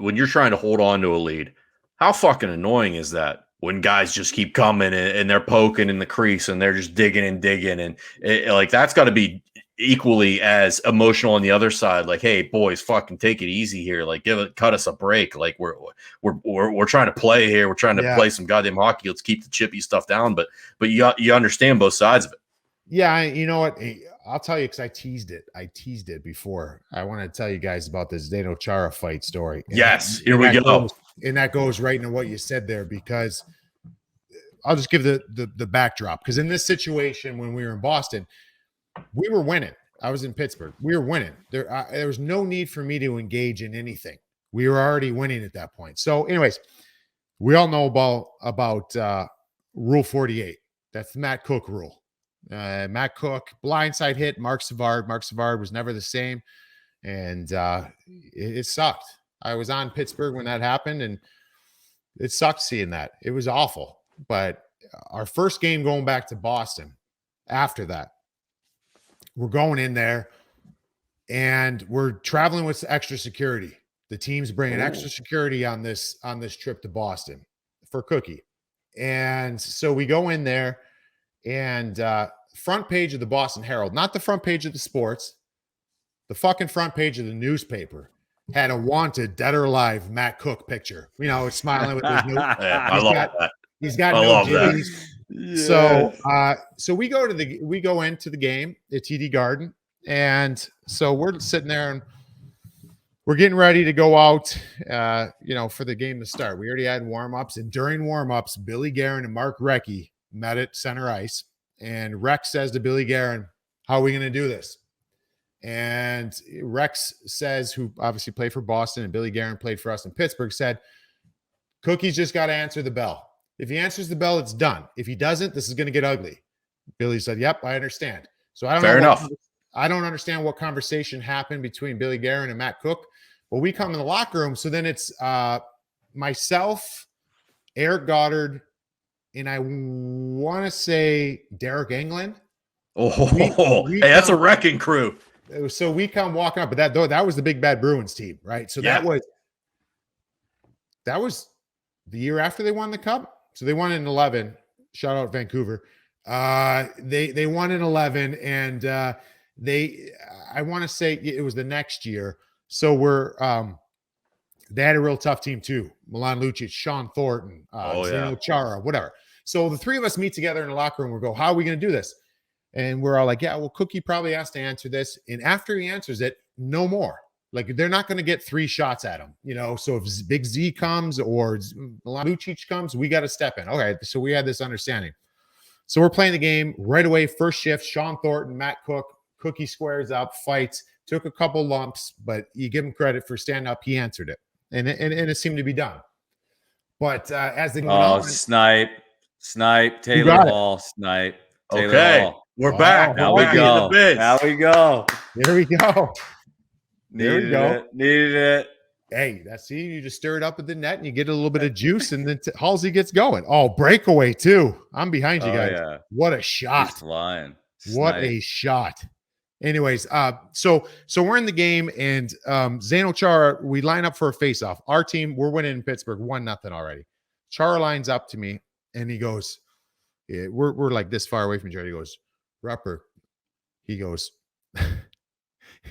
when you're trying to hold on to a lead, how fucking annoying is that when guys just keep coming and they're poking in the crease and they're just digging and digging, and like that's got to be equally as emotional on the other side. Like, hey, boys, fucking take it easy here. Like, cut us a break. Like, we're trying to play here. We're trying to play some goddamn hockey. Let's keep the chippy stuff down. But you understand both sides of it. Yeah, you know what? I'll tell you because I teased it before. I want to tell you guys about this Zdeno Chara fight story. Yes, here we go. And that goes right into what you said there, because I'll just give the backdrop. Because in this situation, when we were in Boston, we were winning. I was in Pittsburgh. We were winning. There was no need for me to engage in anything. We were already winning at that point. So, anyways, we all know about Rule 48. That's the Matt Cook rule. Matt Cook, blindside hit, Mark Savard. Mark Savard was never the same. And it sucked. I was on Pittsburgh when that happened, and it sucked seeing that. It was awful. But our first game going back to Boston after that, we're going in there, and we're traveling with extra security. The team's bringing extra security on this trip to Boston for Cookie. And so we go in there, and front page of the Boston Herald, not the front page of the sports, the fucking front page of the newspaper had a wanted dead or alive Matt Cook picture. You know, smiling with his new. I love that. He's got I no love jitties. that. So we go into the game at TD Garden, and so we're sitting there and we're getting ready to go out, for the game to start. We already had warm-ups, and during warm-ups, Billy Guerin and Mark Recchi met at center ice, and Rex says to Billy Guerin, "How are we going to do this?" And Rex says, who obviously played for Boston, and Billy Guerin played for us in Pittsburgh, said, "Cookie's just got to answer the bell. If he answers the bell, it's done. If he doesn't, this is going to get ugly." Billy said, "Yep, I understand." So I don't Fair enough. I don't understand what conversation happened between Billy Guerin and Matt Cook, but we come in the locker room. So then it's myself, Eric Goddard, and I want to say Derek England. Hey, that's a wrecking crew. So we come walking up, but that was the Big Bad Bruins team, right? So that was the year after they won the Cup. So they won in 11. Shout out Vancouver. They won in 11, and I want to say it was the next year. So they had a real tough team too. Milan Lucic, Sean Thornton, Zdeno Chara, whatever. So the three of us meet together in the locker room. We go, "How are we going to do this?" And we're all like, "Yeah, well, Cookie probably has to answer this." And after he answers it, no more. Like, they're not going to get three shots at him, So if Big Z comes or Milan Lucic comes, we got to step in. Okay, so we had this understanding. So we're playing the game right away. First shift, Sean Thornton, Matt Cook, Cookie squares up, fights, took a couple lumps, but you give him credit for standing up. He answered it, and it seemed to be done. But as they go on, snipe, Taylor Hall, snipe. Taylor okay, Hall. We're back. Now we go. Now we go. There we go. Needed it. Hey, you just stir it up at the net and you get a little bit of juice, and then Halsey gets going. Oh, breakaway too. I'm behind you guys. Yeah. What a shot. He's flying. What a shot. Anyways, so we're in the game, and Zdeno Chara, we line up for a face-off. Our team, we're winning in Pittsburgh 1-0 already. Chara lines up to me, and he goes, we're like this far away from each other. He goes, "Rupper." He goes,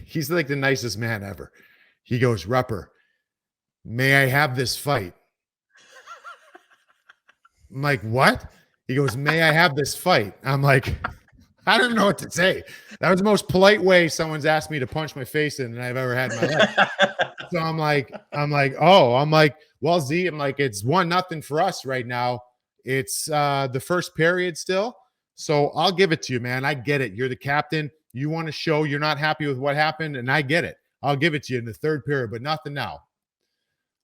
he's like the nicest man ever. He goes, "Rupper, may I have this fight?" I'm like, "What?" He goes, "May I have this fight?" I'm like, I don't know what to say. That was the most polite way someone's asked me to punch my face in than I've ever had in my life. So I'm like, well, Z, I'm like, it's 1-0 for us right now. It's the first period still. So I'll give it to you, man. I get it. You're the captain. You want to show you're not happy with what happened, and I get it. I'll give it to you in the third period, but nothing now.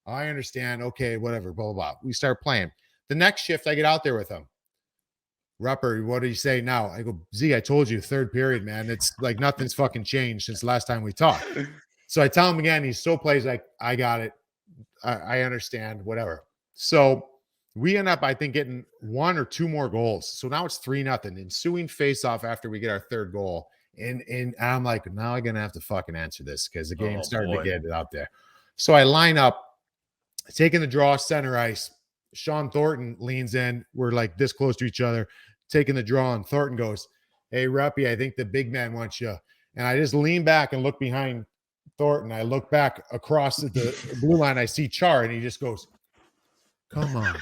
I understand. Okay, whatever, blah, blah, blah. We start playing. The next shift, I get out there with him. "Rupper, what do you say now?" I go, "Z, I told you, third period, man. It's like nothing's fucking changed since the last time we talked." So I tell him again. He still plays like, "I got it. I understand, whatever." So we end up, I think, getting one or two more goals. So now it's 3-0. Ensuing face-off after we get our third goal. And I'm like, now I'm going to have to fucking answer this because the game's starting to get it out there. So I line up taking the draw, center ice. Sean Thornton leans in. We're like this close to each other, taking the draw, and Thornton goes, "Hey, Ruppy, I think the big man wants you." And I just lean back and look behind Thornton. I look back across the blue line. I see Char, and he just goes, "Come on,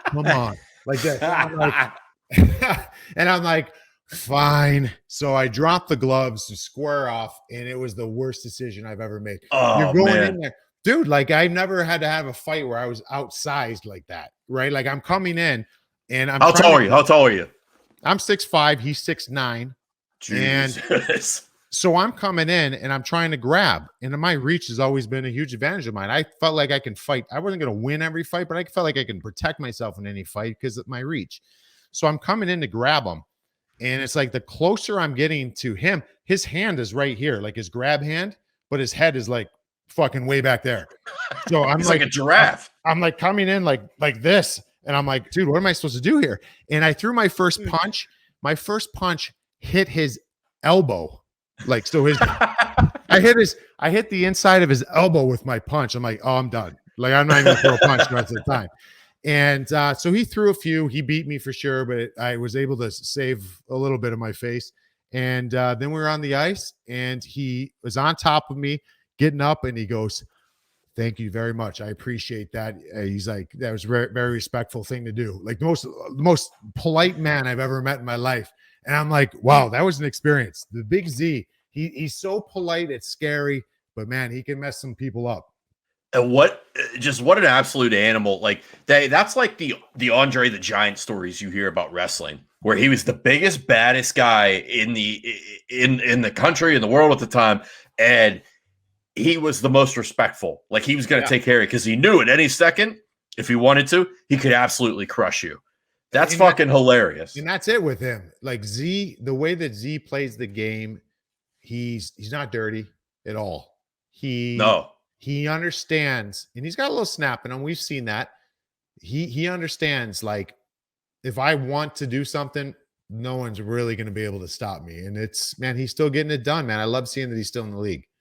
come on," like that. And I'm like, fine. So I dropped the gloves to square off, and it was the worst decision I've ever made. Oh, you're going man. in there, dude. Like, I've never had to have a fight where I was outsized like that, right? Like, I'm coming in, and I'm. How tall are you? How tall are you? I'm 6'5". He's 6'9". Jesus. And so I'm coming in, and I'm trying to grab, and my reach has always been a huge advantage of mine. I felt like I can fight. I wasn't going to win every fight, but I felt like I can protect myself in any fight because of my reach. So I'm coming in to grab him. And it's like the closer I'm getting to him, his hand is right here, like his grab hand, but his head is like fucking way back there. So I'm like a giraffe. I'm like coming in like this. And I'm like, dude, what am I supposed to do here? And I threw my first punch. My first punch hit his elbow. Like, so I hit the inside of his elbow with my punch. I'm like, oh, I'm done. Like, I'm not even gonna throw a punch the rest of the time. And so he threw a few. He beat me for sure, but I was able to save a little bit of my face. And then we were on the ice, and he was on top of me, getting up, and he goes, "Thank you very much. I appreciate that." He's like, that was very, very respectful thing to do. Like, the most polite man I've ever met in my life. And I'm like, wow, that was an experience. The Big Z, he's so polite, it's scary, but man, he can mess some people up. And what an absolute animal. Like, that's like the Andre the Giant stories you hear about wrestling, where he was the biggest, baddest guy in the country, in the world at the time, and he was the most respectful. Like, he was going to take care of it because he knew at any second, if he wanted to, he could absolutely crush you. That's fucking hilarious. And that's it with him. Like, Z, the way that Z plays the game, he's not dirty at all. He understands, and he's got a little snap in him. We've seen that. He understands, like, if I want to do something, no one's really going to be able to stop me. And it's, man, he's still getting it done, man. I love seeing that he's still in the league.